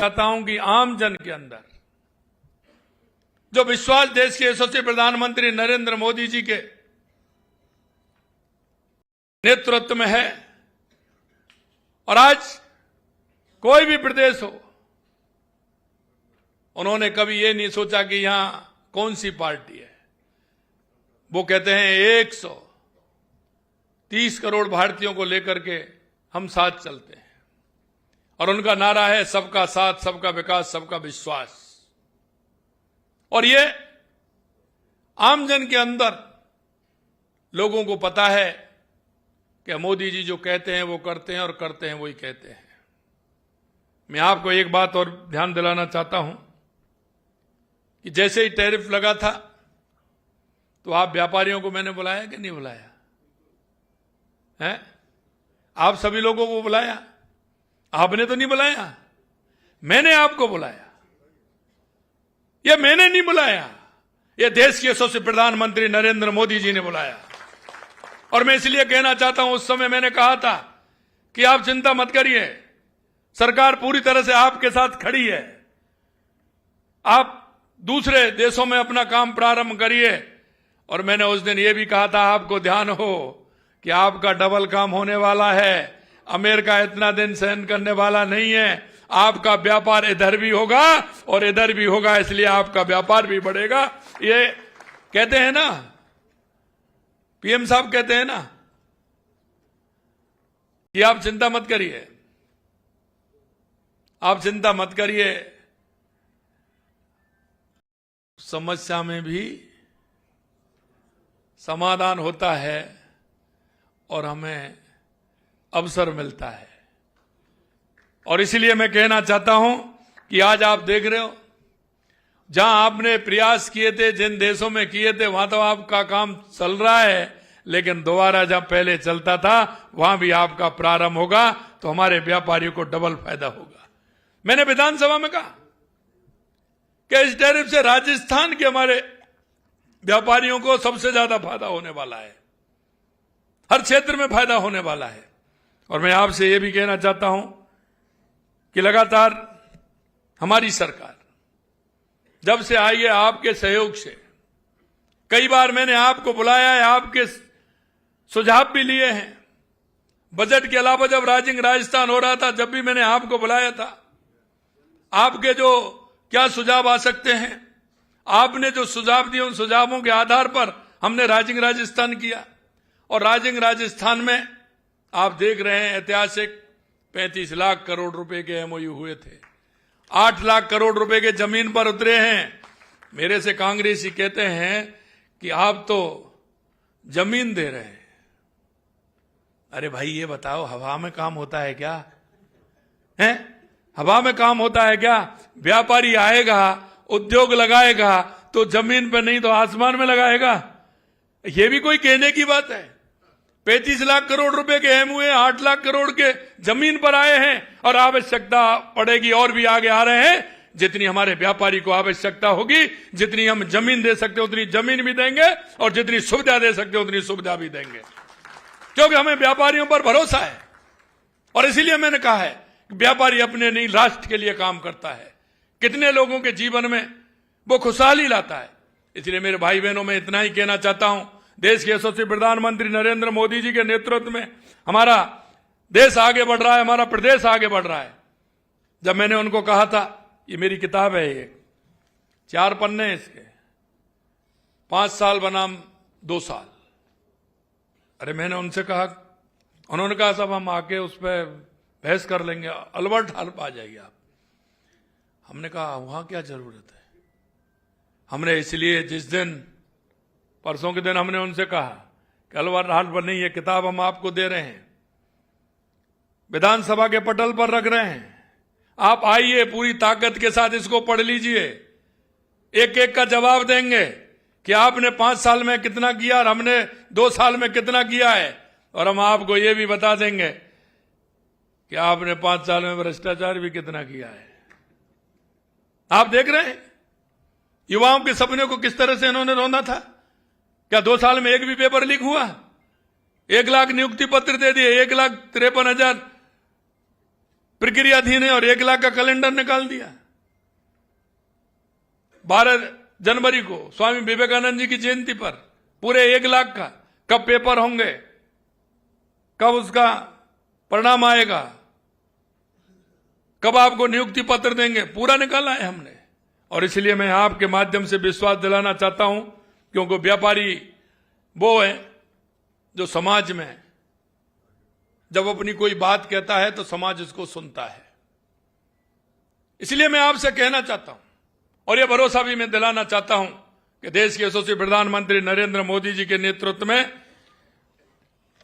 चाहता हूं कि आम जन के अंदर जो विश्वास देश के यशस्वी प्रधानमंत्री नरेंद्र मोदी जी के नेतृत्व में है, और आज कोई भी प्रदेश हो, उन्होंने कभी ये नहीं सोचा कि यहां कौन सी पार्टी है। वो कहते हैं 130 करोड़ भारतीयों को लेकर के हम साथ चलते हैं, और उनका नारा है सबका साथ, सबका विकास, सबका विश्वास। और ये आम जन के अंदर लोगों को पता है कि मोदी जी जो कहते हैं वो करते हैं, और करते हैं वही कहते हैं। मैं आपको एक बात और ध्यान दिलाना चाहता हूं कि जैसे ही टैरिफ लगा था तो आप व्यापारियों को मैंने बुलाया कि नहीं बुलाया है? आप सभी लोगों को बुलाया? आपने तो नहीं बुलाया, मैंने आपको बुलाया। ये मैंने नहीं बुलाया, ये देश के यशस्वी प्रधानमंत्री नरेंद्र मोदी जी ने बुलाया। और मैं इसलिए कहना चाहता हूं, उस समय मैंने कहा था कि आप चिंता मत करिए, सरकार पूरी तरह से आपके साथ खड़ी है। आप दूसरे देशों में अपना काम प्रारंभ करिए। और मैंने उस दिन यह भी कहा था, आपको ध्यान हो कि आपका डबल काम होने वाला है। अमेरिका इतना दिन सहन करने वाला नहीं है। आपका व्यापार इधर भी होगा और इधर भी होगा, इसलिए आपका व्यापार भी बढ़ेगा। ये कहते हैं ना, पीएम साहब कहते हैं ना कि आप चिंता मत करिए, आप चिंता मत करिए, समस्या में भी समाधान होता है और हमें अवसर मिलता है। और इसलिए मैं कहना चाहता हूं कि आज आप देख रहे हो, जहां आपने प्रयास किए थे, जिन देशों में किए थे, वहां तो आपका काम चल रहा है, लेकिन दोबारा जहां पहले चलता था वहां भी आपका प्रारंभ होगा, तो हमारे व्यापारियों को डबल फायदा होगा। मैंने विधानसभा में कहा कि इस टैरिफ से राजस्थान के हमारे व्यापारियों को सबसे ज्यादा फायदा होने वाला है, हर क्षेत्र में फायदा होने वाला है। और मैं आपसे यह भी कहना चाहता हूं कि लगातार हमारी सरकार जब से आई है, आपके सहयोग से कई बार मैंने आपको बुलाया है, आपके सुझाव भी लिए हैं। बजट के अलावा जब राजस्थान हो रहा था, जब भी मैंने आपको बुलाया था, आपके जो क्या सुझाव आ सकते हैं, आपने जो सुझाव दिए, उन सुझावों के आधार पर हमने राजस्थान किया। और राजस्थान में आप देख रहे हैं, ऐतिहासिक 35 लाख करोड़ रुपए के एमओयू हुए थे, 8 लाख करोड़ रुपए के जमीन पर उतरे हैं। मेरे से कांग्रेसी कहते हैं कि आप तो जमीन दे रहे हैं। अरे भाई, ये बताओ, हवा में काम होता है क्या? है, हवा में काम होता है क्या? व्यापारी आएगा, उद्योग लगाएगा, तो जमीन पे नहीं तो आसमान में लगाएगा। ये भी कोई कहने की बात है? 35 लाख करोड़ रुपए के एमओयू हुए, 8 लाख करोड़ के जमीन पर आए हैं, और आवश्यकता पड़ेगी और भी आगे आ रहे हैं। जितनी हमारे व्यापारी को आवश्यकता होगी, जितनी हम जमीन दे सकते उतनी जमीन भी देंगे, और जितनी सुविधा दे सकते उतनी सुविधा भी देंगे, क्योंकि हमें व्यापारियों पर भरोसा है। और इसीलिए मैंने कहा है कि व्यापारी अपने नहीं, राष्ट्र के लिए काम करता है। कितने लोगों के जीवन में वो खुशहाली लाता है। इसलिए मेरे भाई बहनों, में इतना ही कहना चाहता हूं, देश के यशस्वी प्रधानमंत्री नरेंद्र मोदी जी के नेतृत्व में हमारा देश आगे बढ़ रहा है, हमारा प्रदेश आगे बढ़ रहा है। जब मैंने उनको कहा था, ये मेरी किताब है, ये 4 पन्ने इसके, 5 साल बनाम 2 साल। अरे मैंने उनसे कहा, उन्होंने कहा सब हम आके उस पर बहस कर लेंगे, अलबर्ट हाल आ जाइए आप। हमने कहा वहां क्या जरूरत है? हमने इसलिए जिस दिन, परसों के दिन, हमने उनसे कहा कि अलबर्ट हाल पर नहीं, ये किताब हम आपको दे रहे हैं, विधानसभा के पटल पर रख रहे हैं, आप आइए, पूरी ताकत के साथ इसको पढ़ लीजिए, एक एक का जवाब देंगे कि आपने 5 साल में कितना किया और हमने 2 साल में कितना किया है। और हम आपको ये भी बता देंगे कि आपने 5 साल में भ्रष्टाचार भी कितना किया है। आप देख रहे हैं युवाओं के सपने को किस तरह से इन्होंने रौंदा था। क्या 2 साल में एक भी पेपर लीक हुआ? 1 लाख नियुक्ति पत्र दे दिए, 1,53,000 प्रक्रियाधीन है और 1 लाख का कैलेंडर निकाल दिया। 12 जनवरी को स्वामी विवेकानंद जी की जयंती पर पूरे 1 लाख का, कब पेपर होंगे, कब उसका परिणाम आएगा, कब आपको नियुक्ति पत्र देंगे, पूरा निकाला है हमने। और इसलिए मैं आपके माध्यम से विश्वास दिलाना चाहता हूं, क्योंकि व्यापारी वो है जो समाज में जब अपनी कोई बात कहता है तो समाज उसको सुनता है। इसलिए मैं आपसे कहना चाहता हूं और यह भरोसा भी मैं दिलाना चाहता हूं कि देश के यशस्वी प्रधानमंत्री नरेंद्र मोदी जी के नेतृत्व में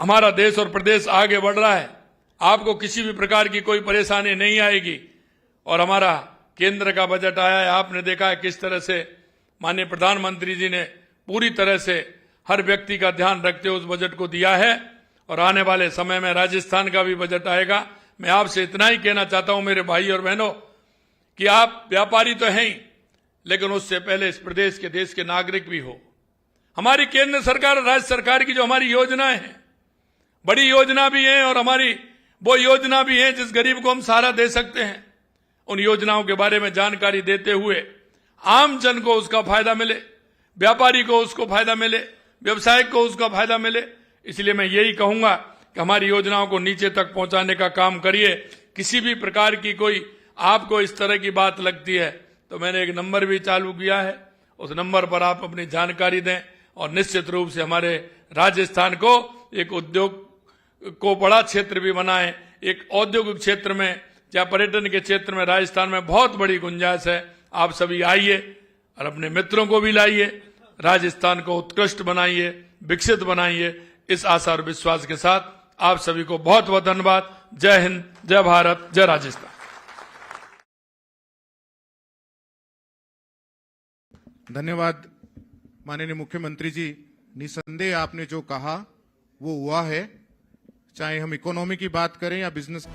हमारा देश और प्रदेश आगे बढ़ रहा है। आपको किसी भी प्रकार की कोई परेशानी नहीं आएगी। और हमारा केंद्र का बजट आया है, आपने देखा है किस तरह से माननीय प्रधानमंत्री जी ने पूरी तरह से हर व्यक्ति का ध्यान रखते हुए उस बजट को दिया है। और आने वाले समय में राजस्थान का भी बजट आएगा। मैं आपसे इतना ही कहना चाहता हूं मेरे भाई और बहनों कि आप व्यापारी तो हैं ही, लेकिन उससे पहले इस प्रदेश के, देश के नागरिक भी हो। हमारी केंद्र सरकार और राज्य सरकार की जो हमारी योजनाएं हैं, बड़ी योजना भी हैं और हमारी वो योजना भी है जिस गरीब को हम सहारा दे सकते हैं। उन योजनाओं के बारे में जानकारी देते हुए आम जन को उसका फायदा मिले, व्यापारी को उसको फायदा मिले, व्यवसायी को उसका फायदा मिले। इसलिए मैं यही कहूंगा कि हमारी योजनाओं को नीचे तक पहुंचाने का काम करिए। किसी भी प्रकार की कोई आपको इस तरह की बात लगती है तो मैंने एक नंबर भी चालू किया है, उस नंबर पर आप अपनी जानकारी दें और निश्चित रूप से हमारे राजस्थान को एक उद्योग को बड़ा क्षेत्र भी बनाएं। एक औद्योगिक क्षेत्र में या पर्यटन के क्षेत्र में राजस्थान में बहुत बड़ी गुंजाइश है। आप सभी आइए और अपने मित्रों को भी लाइए, राजस्थान को उत्कृष्ट बनाइए, विकसित बनाइए। इस आशा और विश्वास के साथ आप सभी को बहुत बहुत धन्यवाद। जय हिंद, जय भारत, जय राजस्थान। धन्यवाद माननीय मुख्यमंत्री जी। निसंदेह आपने जो कहा वो हुआ है, चाहे हम इकोनॉमी की बात करें या बिजनेस